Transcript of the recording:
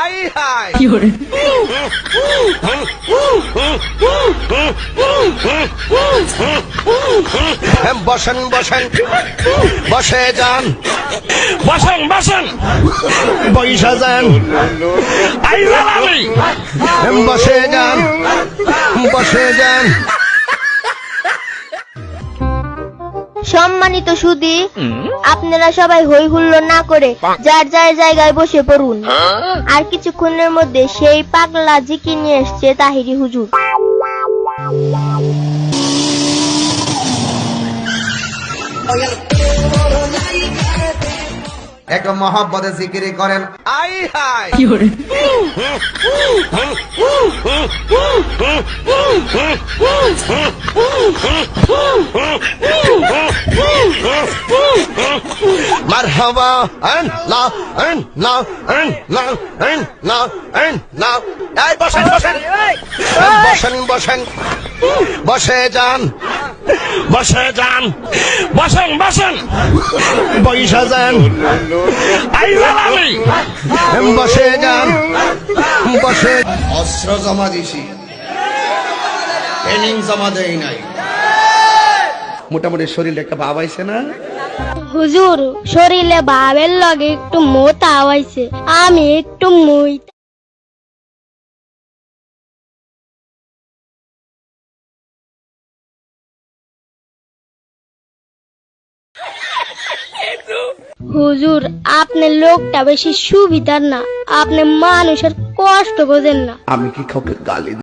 I high বসেন বসেন বসে যান বসেন বসেন বৈশা যান আইজালামি বসে যান বসে যান। সম্মানিত সুধী, আপনারা সবাই হই হুল্লো না করে যার যার জায়গায় বসে পড়ুন। আর কিছুক্ষণের মধ্যে সেই পাগলা জিকির নিয়ে এসছে তাহিরি হুজুর। এক মহব্বতে জিকির করেন আই হাই মারহাবা আল্লাহ আল্লাহ আল্লাহ আল্লাহ আল্লাহ। এই বসেন বসেন বসেন বসেন বসে যান বসে যান বসেন বসেন বৈশা যান আইজালামি বসে যান বসে। অস্ত্র জমা দিছি, ট্রেনিং জমা দেই নাই। মোটামুটি শরীরে একটা ভাব আইছে না? হুজুর, শরীরে ভাবের লগে একটু মোটা হইছে, আমি একটু মই। হুজুর, আপনি লোকটা বেশি সুবিধার না, আপনি মানুষের কষ্ট বোঝেন না। আমি কি কাউকে গালি